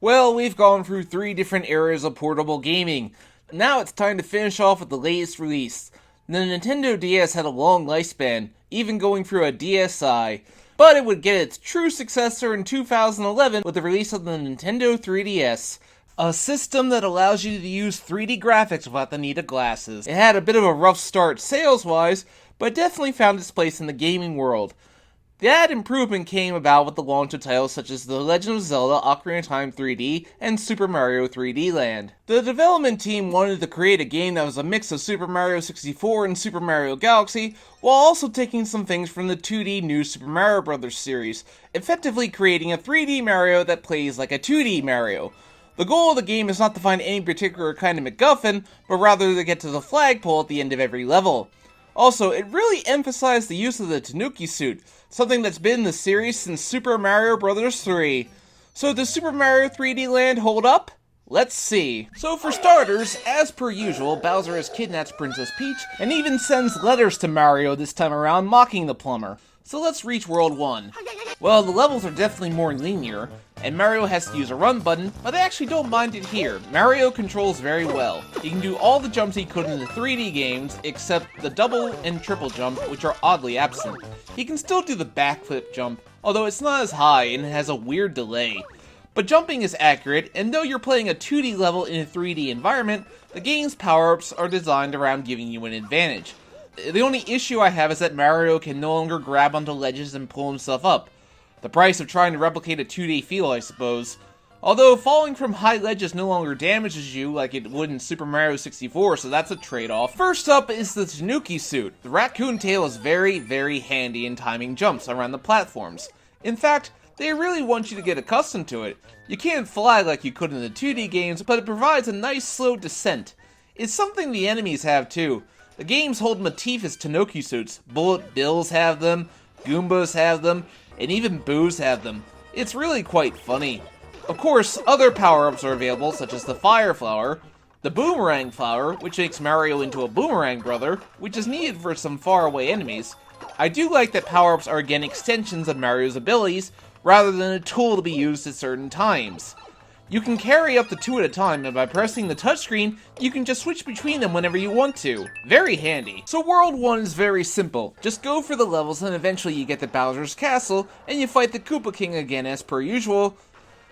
Well, we've gone through 3 different eras of portable gaming. Now it's time to finish off with the latest release. The Nintendo DS had a long lifespan, even going through a DSi, but it would get its true successor in 2011 with the release of the Nintendo 3DS, a system that allows you to use 3D graphics without the need of glasses. It had a bit of a rough start sales-wise, but definitely found its place in the gaming world. That improvement came about with the launch of titles such as The Legend of Zelda Ocarina of Time 3D and Super Mario 3D Land. The development team wanted to create a game that was a mix of Super Mario 64 and Super Mario Galaxy, while also taking some things from the 2D New Super Mario Bros. Series, effectively creating a 3D Mario that plays like a 2D Mario. The goal of the game is not to find any particular kind of MacGuffin, but rather to get to the flagpole at the end of every level. Also, it really emphasized the use of the Tanuki suit, something that's been in the series since Super Mario Bros. 3. So does Super Mario 3D Land hold up? Let's see. So for starters, as per usual, Bowser has kidnapped Princess Peach, and even sends letters to Mario this time around mocking the plumber. So let's reach World 1. Well, the levels are definitely more linear, and Mario has to use a run button, but I actually don't mind it here. Mario controls very well. He can do all the jumps he could in the 3D games, except the double and triple jump, which are oddly absent. He can still do the backflip jump, although it's not as high and it has a weird delay. But jumping is accurate, and though you're playing a 2D level in a 3D environment, the game's power-ups are designed around giving you an advantage. The only issue I have is that Mario can no longer grab onto ledges and pull himself up. The price of trying to replicate a 2D feel, I suppose. Although falling from high ledges no longer damages you like it would in Super Mario 64, so that's a trade-off. First up is the Tanuki suit. The raccoon tail is very, very handy in timing jumps around the platforms. In fact, they really want you to get accustomed to it. You can't fly like you could in the 2D games, but it provides a nice slow descent. It's something the enemies have too. The games hold motif as Tanuki suits. Bullet Bills have them, Goombas have them, and even Boos have them. It's really quite funny. Of course, other power-ups are available, such as the Fire Flower, the Boomerang Flower, which makes Mario into a Boomerang Brother, which is needed for some faraway enemies. I do like that power-ups are again extensions of Mario's abilities, rather than a tool to be used at certain times. You can carry up to 2 at a time, and by pressing the touchscreen, you can just switch between them whenever you want to. Very handy. So World 1 is very simple. Just go for the levels and eventually you get to Bowser's Castle, and you fight the Koopa King again as per usual.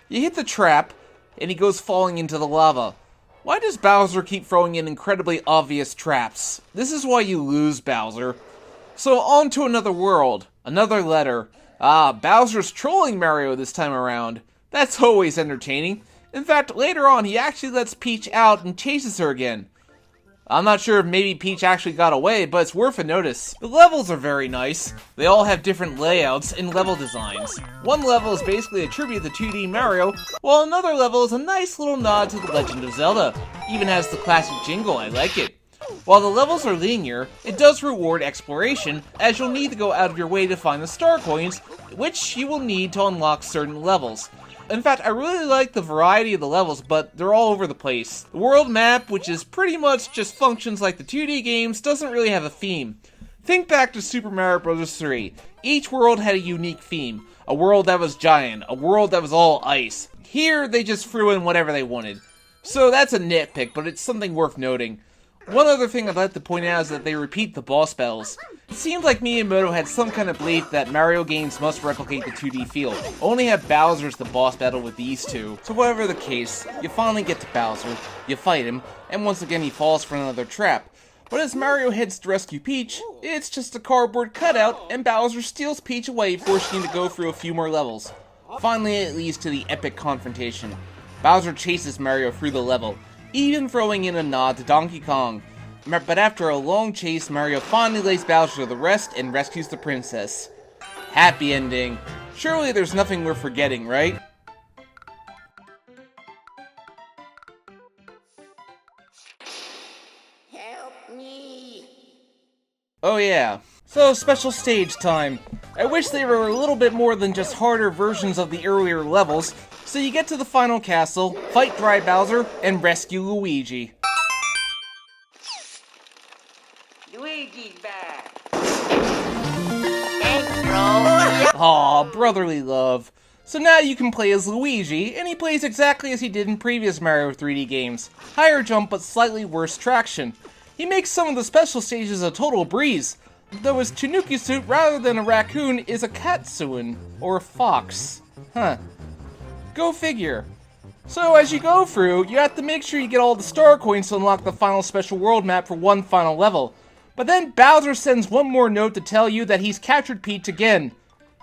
You hit the trap, and he goes falling into the lava. Why does Bowser keep throwing in incredibly obvious traps? This is why you lose, Bowser. So on to another world. Another letter. Bowser's trolling Mario this time around. That's always entertaining. In fact, later on, he actually lets Peach out and chases her again. I'm not sure if maybe Peach actually got away, but it's worth a notice. The levels are very nice. They all have different layouts and level designs. One level is basically a tribute to 2D Mario, while another level is a nice little nod to The Legend of Zelda. Even has the classic jingle, I like it. While the levels are linear, it does reward exploration, as you'll need to go out of your way to find the star coins, which you will need to unlock certain levels. In fact, I really like the variety of the levels, but they're all over the place. The world map, which is pretty much just functions like the 2D games, doesn't really have a theme. Think back to Super Mario Bros. 3. Each world had a unique theme. A world that was giant, a world that was all ice. Here, they just threw in whatever they wanted. So that's a nitpick, but it's something worth noting. One other thing I'd like to point out is that they repeat the boss battles. It seems like Miyamoto had some kind of belief that Mario games must replicate the 2D feel. Only have Bowser's the boss battle with these two. So whatever the case, you finally get to Bowser, you fight him, and once again he falls for another trap. But as Mario heads to rescue Peach, it's just a cardboard cutout, and Bowser steals Peach away, forcing him to go through a few more levels. Finally, it leads to the epic confrontation. Bowser chases Mario through the level, even throwing in a nod to Donkey Kong. But after a long chase, Mario finally lays Bowser to rest and rescues the princess. Happy ending. Surely there's nothing we're forgetting, right? Help me! Oh yeah. So, special stage time. I wish they were a little bit more than just harder versions of the earlier levels, so you get to the final castle, fight Dry Bowser, and rescue Luigi. Luigi's back! Aw, brotherly love. So now you can play as Luigi, and he plays exactly as he did in previous Mario 3D games. Higher jump, but slightly worse traction. He makes some of the special stages a total breeze, though his Tanuki suit, rather than a raccoon, is a Katsuin, or a fox. Huh. Go figure. So as you go through, you have to make sure you get all the star coins to unlock the final special world map for one final level. But then Bowser sends one more note to tell you that he's captured Peach again.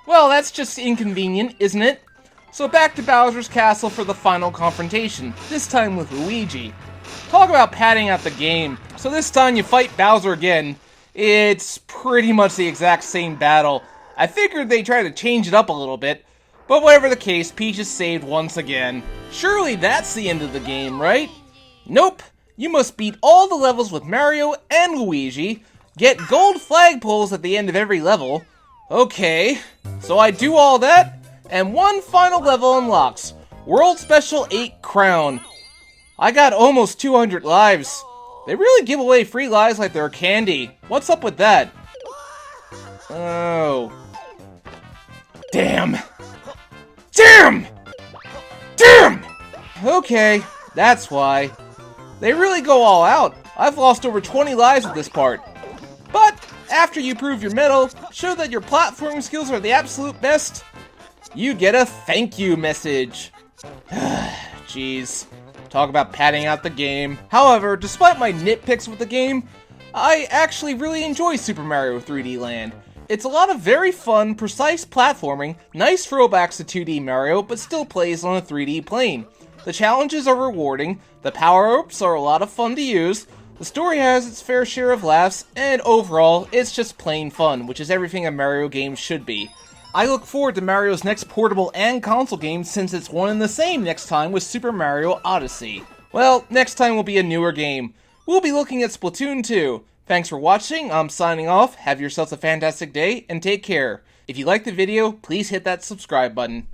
Well, that's just inconvenient, isn't it? So back to Bowser's castle for the final confrontation, this time with Luigi. Talk about padding out the game. So this time you fight Bowser again. It's pretty much the exact same battle. I figured they tried to change it up a little bit, but whatever the case, Peach is saved once again. Surely that's the end of the game, right? Nope. You must beat all the levels with Mario and Luigi, get gold flagpoles at the end of every level. Okay, so I do all that, and one final level unlocks. World Special 8 Crown. I got almost 200 lives. They really give away free lives like they're candy. What's up with that? Oh. Damn. Damn! Damn! Okay, that's why. They really go all out. I've lost over 20 lives at this part. But after you prove your medal, show that your platforming skills are the absolute best, you get a thank you message. Jeez. Talk about padding out the game. However, despite my nitpicks with the game, I actually really enjoy Super Mario 3D Land. It's a lot of very fun, precise platforming, nice throwbacks to 2D Mario, but still plays on a 3D plane. The challenges are rewarding, the power-ups are a lot of fun to use, the story has its fair share of laughs, and overall, it's just plain fun, which is everything a Mario game should be. I look forward to Mario's next portable and console game since it's one and the same next time with Super Mario Odyssey. Well, next time will be a newer game. We'll be looking at Splatoon 2. Thanks for watching, I'm signing off, have yourselves a fantastic day, and take care. If you liked the video, please hit that subscribe button.